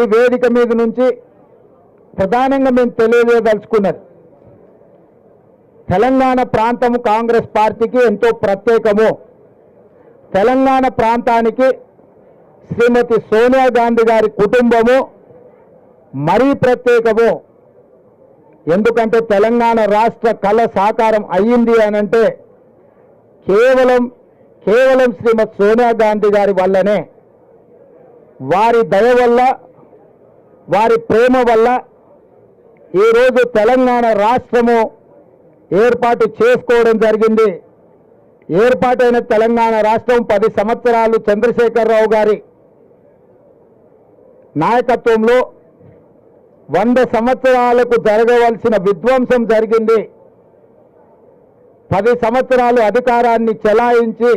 ఈ వేదిక మీద నుంచి ప్రధానంగా మేము తెలియజేయదలుచుకున్నది, తెలంగాణ ప్రాంతము కాంగ్రెస్ పార్టీకి ఎంతో ప్రత్యేకము. తెలంగాణ ప్రాంతానికి శ్రీమతి సోనియా గాంధీ గారి కుటుంబము మరీ ప్రత్యేకము. ఎందుకంటే తెలంగాణ రాష్ట్ర కళ సాకారం అయ్యింది అనంటే కేవలం శ్రీమతి సోనియా గాంధీ గారి వల్లనే, వారి దయ వల్ల, వారి ప్రేమ వల్ల ఈరోజు తెలంగాణ రాష్ట్రము ఏర్పాటు చేసుకోవడం జరిగింది. ఏర్పాటైన తెలంగాణ రాష్ట్రం 10 సంవత్సరాలు చంద్రశేఖరరావు గారి నాయకత్వంలో 100 సంవత్సరాలకు జరగవలసిన విధ్వంసం జరిగింది. 10 సంవత్సరాలు అధికారాన్ని చెలాయించి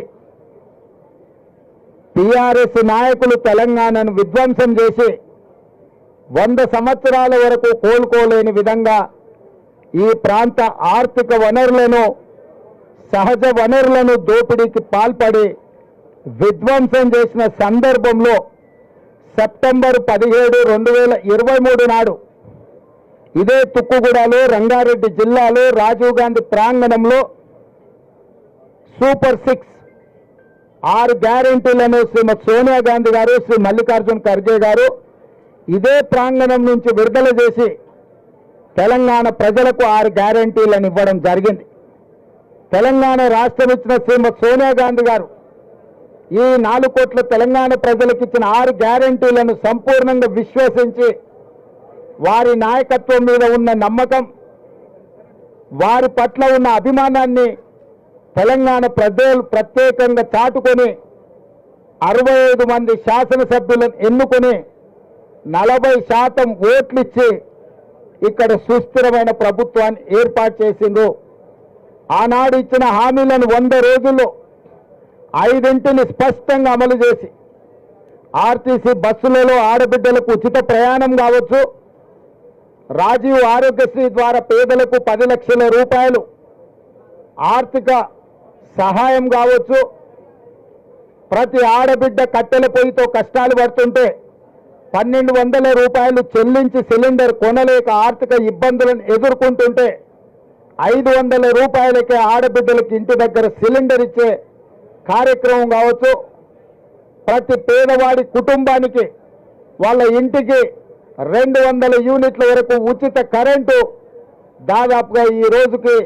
టీఆర్ఎస్ నాయకులు తెలంగాణను విధ్వంసం చేసి 100 సంవత్సరాల వరకు కోలుకోలేని విధంగా ఈ ప్రాంత ఆర్థిక వనరులను, సహజ వనరులను దోపిడీకి పాల్పడి విధ్వంసం చేసిన సందర్భంలో సెప్టెంబర్ 17, 2023 నాడు ఇదే తుక్కుగూడలో, రంగారెడ్డి జిల్లాలో రాజీవ్ గాంధీ ప్రాంగణంలో సూపర్ 6 6 గ్యారెంటీలను శ్రీమతి సోనియా గాంధీ గారు, శ్రీ మల్లికార్జున్ ఖర్గే గారు ఇదే ప్రాంగణం నుంచి విడుదల చేసి తెలంగాణ ప్రజలకు 6 గ్యారెంటీలను ఇవ్వడం జరిగింది. తెలంగాణ రాష్ట్రం ఇచ్చిన శ్రీమతి సోనియా గాంధీ గారు ఈ 4 కోట్ల తెలంగాణ ప్రజలకు ఇచ్చిన 6 గ్యారెంటీలను సంపూర్ణంగా విశ్వసించి, వారి నాయకత్వం మీద ఉన్న నమ్మకం, వారి పట్ల ఉన్న అభిమానాన్ని తెలంగాణ ప్రజలు ప్రత్యేకంగా చాటుకొని 65 మంది శాసనసభ్యులను ఎన్నుకొని 40% ఓట్లిచ్చి ఇక్కడ సుస్థిరమైన ప్రభుత్వాన్ని ఏర్పాటు చేసిండ్రు. ఆనాడు ఇచ్చిన హామీలను 100 రోజుల్లో 5 స్పష్టంగా అమలు చేసి, ఆర్టీసీ బస్సులలో ఆడబిడ్డలకు ఉచిత ప్రయాణం కావచ్చు, రాజీవ్ ఆరోగ్యశ్రీ ద్వారా పేదలకు 10 లక్షల రూపాయలు ఆర్థిక సహాయం కావచ్చు, ప్రతి ఆడబిడ్డ కట్టెల పొయ్యితో కష్టాలు పడుతుంటే 1200 రూపాయలు చెల్లించి సిలిండర్ కొనలేక ఆర్థిక ఇబ్బందులను ఎదుర్కొంటుంటే 500 రూపాయలకే ఆడబిడ్డలకు ఇంటి దగ్గర సిలిండర్ ఇచ్చే కార్యక్రమం కావచ్చు, ప్రతి పేదవాడి కుటుంబానికి వాళ్ళ ఇంటికి 200 యూనిట్ల వరకు ఉచిత కరెంటు, దాదాపుగా ఈ రోజుకి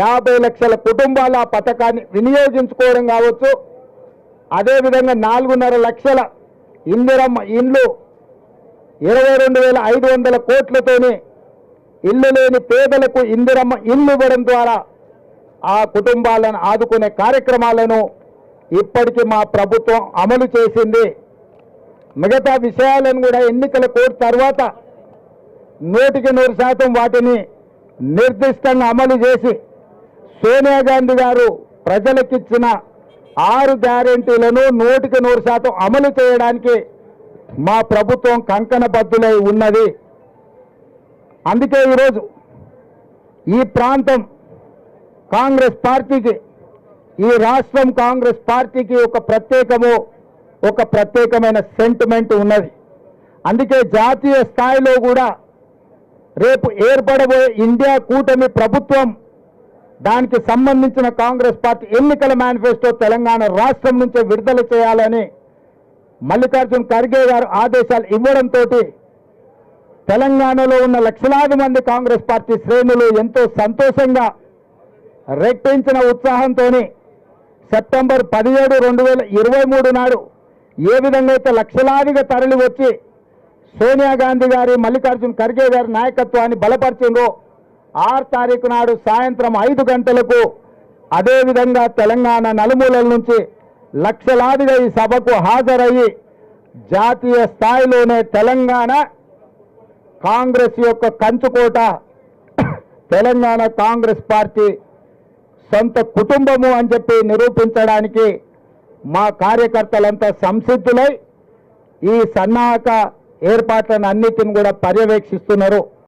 50 లక్షల కుటుంబాల పథకాన్ని వినియోగించుకోవడం కావచ్చు, అదేవిధంగా 4.5 లక్షల ఇందిరమ్మ ఇండ్లు 22,500 కోట్లతోని ఇల్లు లేని పేదలకు ఇందిరమ్మ ఇల్లు ఇవ్వడం ద్వారా ఆ కుటుంబాలను ఆదుకునే కార్యక్రమాలను ఇప్పటికీ మా ప్రభుత్వం అమలు చేసింది. మిగతా విషయాలను కూడా ఎన్నికల కోడ్ తర్వాత 100% వాటిని నిర్దిష్టంగా అమలు చేసి సోనియా గాంధీ గారు ప్రజలకిచ్చిన 6 గ్యారెంటీలను 100% అమలు చేయడానికి మా ప్రభుత్వం కంకణబద్ధులై ఉన్నది. అందుకే ఈరోజు ఈ ప్రాంతం కాంగ్రెస్ పార్టీకి, ఈ రాష్ట్రం కాంగ్రెస్ పార్టీకి ఒక ప్రత్యేకమైన సెంటిమెంట్ ఉన్నది. అందుకే జాతీయ స్థాయిలో కూడా రేపు ఏర్పడబోయే ఇండియా కూటమి ప్రభుత్వం, దానికి సంబంధించిన కాంగ్రెస్ పార్టీ ఎన్నికల మేనిఫెస్టో తెలంగాణ రాష్ట్రం నుంచే విడుదల చేయాలని మల్లికార్జున్ ఖర్గే గారు ఆదేశాలు ఇవ్వడంతో తెలంగాణలో ఉన్న లక్షలాది మంది కాంగ్రెస్ పార్టీ శ్రేణులు ఎంతో సంతోషంగా, రెట్టించిన ఉత్సాహంతో సెప్టెంబర్ 17, 2023 నాడు ఏ విధంగా అయితే లక్షలాదిగా తరలి వచ్చి సోనియా గాంధీ గారి, మల్లికార్జున్ ఖర్గే గారి నాయకత్వాన్ని బలపరిచిందో 6 తారీఖు నాడు సాయంత్రం 5 గంటలకు అదేవిధంగా తెలంగాణ నలుమూలల నుంచి లక్షలాదిగా ఈ సభకు హాజరయ్యి జాతీయ స్థాయిలోనే తెలంగాణ కాంగ్రెస్ యొక్క కంచుకోట, తెలంగాణ కాంగ్రెస్ పార్టీ సొంత కుటుంబము అని చెప్పి నిరూపించడానికి మా కార్యకర్తలంతా సంసిద్ధులై ఈ సన్నాహక ఏర్పాట్లను అన్నిటిని కూడా పర్యవేక్షిస్తున్నారు.